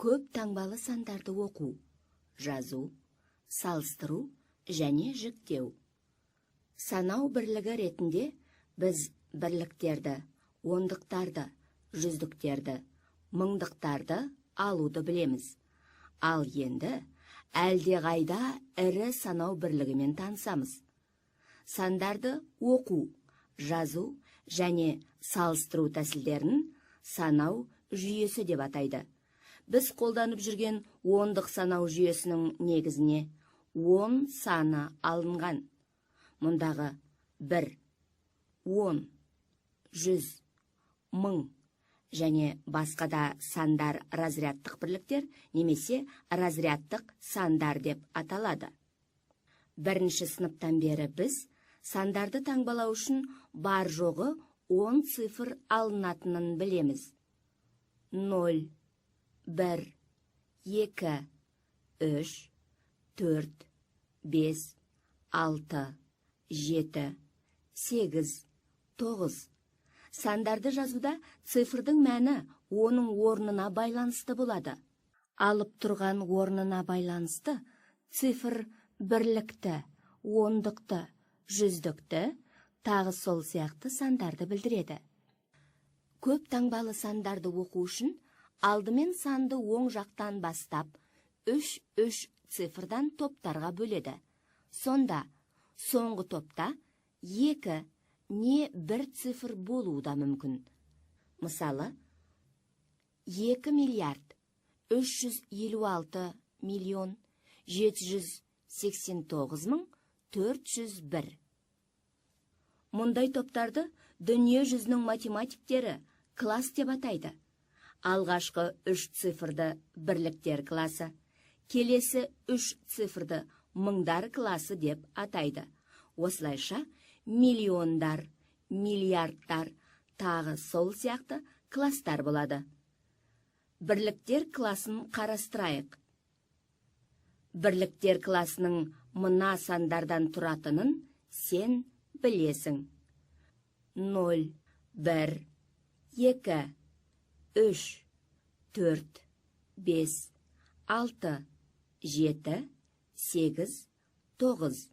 Көп таңбалы сандарды оқу, жазу, салыстыру және жіктеу. Санау бірлігі ретінде біз бірліктерді, ондықтарды, жүздіктерді, мыңдықтарды алуды білеміз. Ал енді әлдеқайда ірі санау бірлігімен танысамыз. Сандарды оқу, жазу және салыстыру тәсілдерін санау жүйесі деп атайды. Біз қолданып жүрген ондық санау жүйесінің негізіне 10 саны алынған. Мұндағы 1, 10, 100, 1000 және басқа да сандар разрядтық бірліктер немесе разрядтық сандар деп аталады. Бірінші сыныптан бері біз сандарды таңбалау үшін бар жоғы 10 цифр алынатынын білеміз. 0, 1, 2, 3, 4, 5, 6, 7, 8, 9. Сандарды жазуда цифрдың мәні оның орнына байланысты болады. Алып тұрған орнына байланысты цифр бірлікті, ондықты, жүздікті, тағы сол сияқты сандарды білдіреді. Көп таңбалы сандарды оқу үшін алдымен санды оң жақтан бастап 3-3 цифрдан топтарға бөледі. Сонда соңғы топта 2 не 1 цифр болуы да мүмкін. Мысалы, 2 миллиард 356 миллион 789 мың 401. Мұндай топтарды дүние жүзінің математиктері класс деп атайды. Алғашқы 3 цифрды бірліктер класы, келесі 3 цифрды мыңдар класы деп атайды. Осылайша миллиондар, миллиардтар, тағы сол сияқты кластар болады. Бірліктер класын қарастырайық. Бірліктер класының мына сандардан тұратынын сен білесің. 0, 1, 2, 3, 4, 5, 6, 7, 8, 9.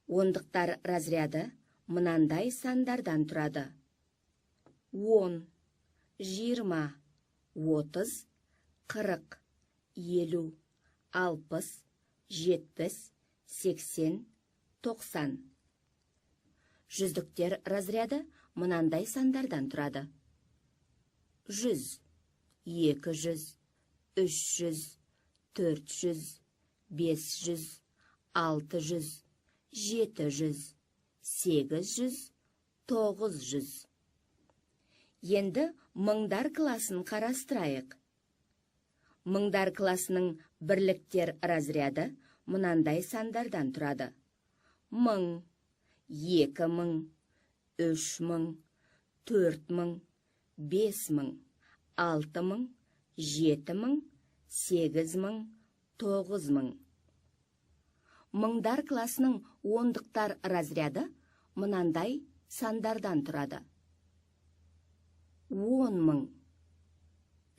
Ондықтар разряды мынандай сандардан тұрады. 10, 20, 30, 40, 50, 60, 70, 80, 90. Жүздіктер разряды мынандай сандардан тұрады. 100, 200, 300, 400, 500, 600, 700, 800, 900. Енді мыңдар класын қарастырайық. Мыңдар класының бірліктер разряды мынандай сандардан тұрады. 1000, 2000, 3000, 4000, 5000, 6000, 7000, 8000, 9000. Мыңдар класының ондықтар разряды мынандай сандардан тұрады. 10.000,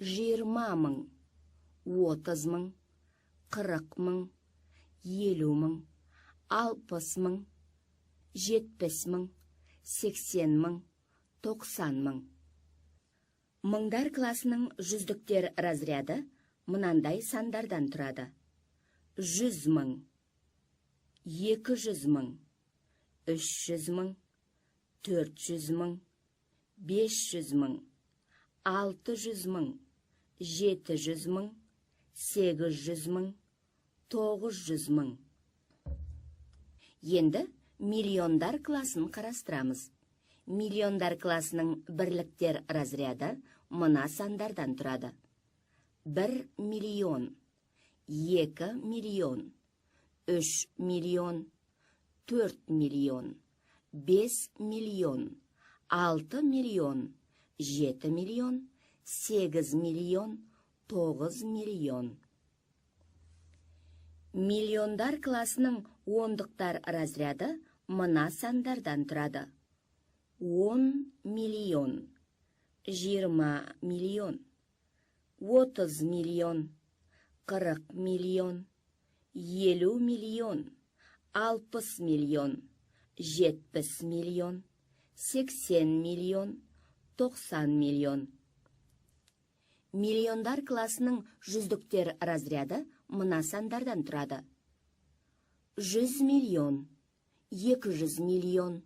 20.000, 30.000, 40.000, 50.000, 60.000, 70.000, 80.000, 90.000. Мыңдар класының жүздіктер разряды мынандай сандардан тұрады. 100.000, 200.000, 300.000, 400.000, 500.000, 600.000, 700.000, 800.000, 900.000. Енді миллиондар класын қарастырамыз. Миллиондар класының бірліктер разряды мына сандардан тұрады. 1 миллион, 2 миллион, 3 миллион, 4 миллион, 5 миллион, 6 миллион, 7 миллион, 8 миллион, 9 миллион. Миллиондар класының ондықтар разряды мына сандардан тұрады. 10 миллион, 20 миллион, 30 миллион, 40 миллион, 50 миллион, 60 миллион, 70 миллион, 80 миллион, 90 миллион. Миллиондар классының жүздіктер разряды мына сандардан тұрады. 100 миллион, 200 миллион,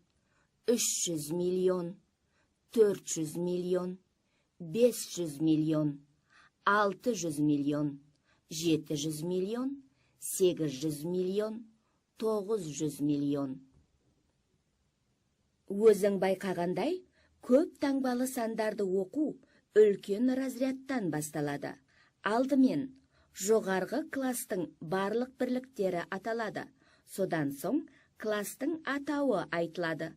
300 миллион, 400 миллион, 500 миллион, 600 миллион, 700 миллион, 800 миллион, 900 миллион. Өзің байқағандай, көп таңбалы сандарды оқу үлкен разрядтан басталады. Алдымен жоғарғы кластың барлық бірліктері аталады. Содан соң кластың атауы айтылады.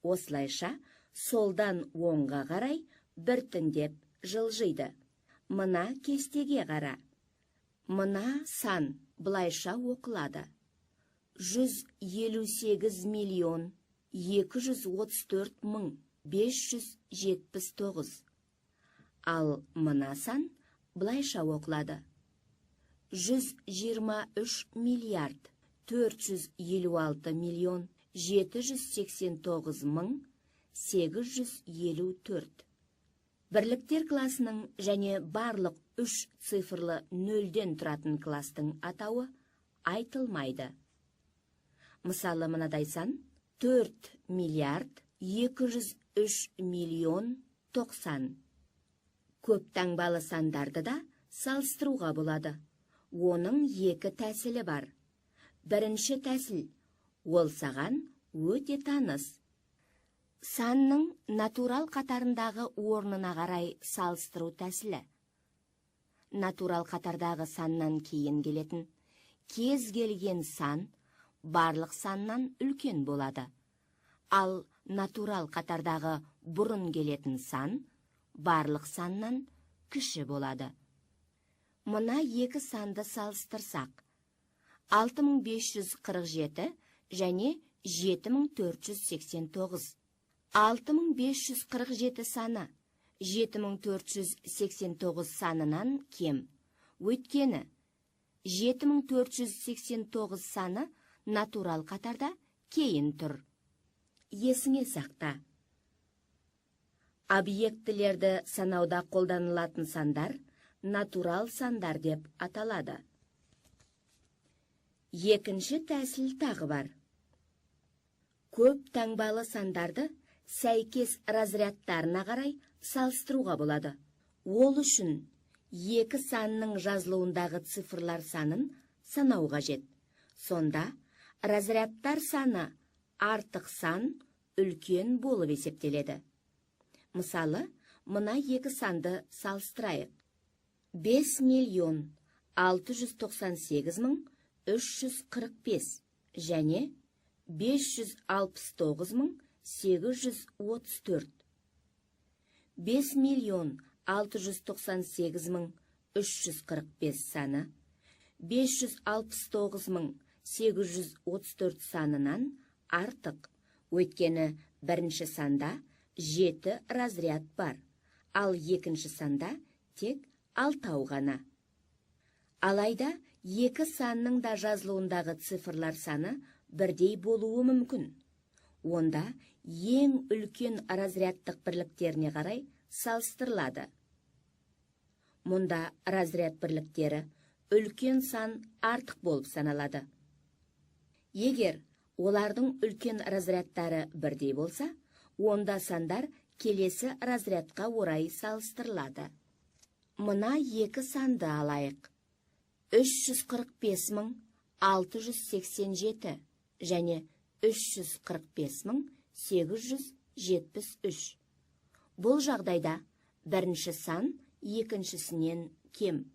Осылайша солдан оңға қарай біртіндеп жылжиды. Мына кестеге қара. Мына сан былайша оқылады. 158 миллион 234 мың 579. Ал мына сан былайша оқылады. 123 миллиард 456 миллион 789 мың 854. Бірліктер класының және барлық 3 цифрлы нөлден тұратын кластың атауы айтылмайды. Мысалы, мынадай сан 4 миллиард 203 миллион 90. Көп таңбалы сандарды да салыстыруға болады. Оның екі тәсілі бар. Бірінші тәсіл, ол саған өте таныс. Санның натурал қатарындағы орнына қарай салыстыру тәсілі. Натурал қатардағы саннан кейін келетін кез келген сан барлық саннан үлкен болады. Ал натурал қатардағы бұрын келетін сан барлық саннан кіші болады. Мына екі санды салыстырсақ, 6547 және 7489. 6547 саны 7489 санынан кем. Өйткені 7489 саны натурал қатарда кейін тұр. Есіңе сақта. Объектілерді санауда қолданылатын сандар натурал сандар деп аталады. Екінші тәсіл тағы бар. Көп таңбалы сандарды сәйкес разрядтарына қарай салыстыруға болады. Ол үшін екі санның жазылуындағы цифрлар санын санау қажет. Сонда разрядтар саны артық сан үлкен болып есептеледі. Мысалы, мына екі санды салыстырайық. 5 миллион 698 мың 345 және 569 мың 834. 5 миллион 698 мың 345 саны 569 мың 834 санынан артық. Өйткені бірінші санда 7 разряд бар, ал екінші санда тек 6 ғана. Алайда екі санның да жазылуындағы цифрлар саны бірдей болуы мүмкін. Онда ең үлкен разрядтық бірліктеріне қарай салыстырылады. Мұнда разряд бірліктері үлкен сан артық болып саналады. Егер олардың үлкен разрядтары бірдей болса, онда сандар келесі разрядқа орай салыстырылады. Мына екі санды алайық. 345 мың 687 және 345 мың 873. Бұл жағдайда бірінші сан екіншісінен кем.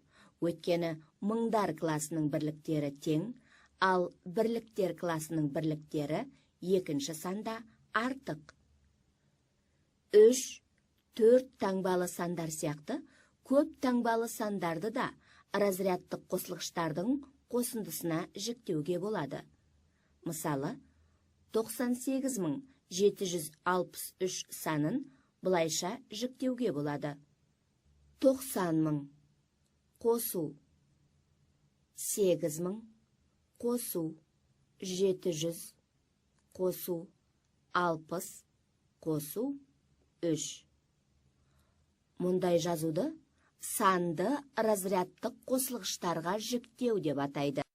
Өйткені мыңдар класының бірліктері тең, ал бірліктер класының бірліктері екінші санда артық. 3, 4 таңбалы сандар сияқты көп таңбалы сандарды да разрядтық қосылғыштардың қосындысына жіктеуге болады. Мысалы, 98.763 санын бұлайша жіктеуге болады. 90.000 қосу. 8000 қосу. 700 қосу. 60 қосу. 3. Мұндай жазуды санды разрядтық қосылғыштарға жіктеу деп атайды.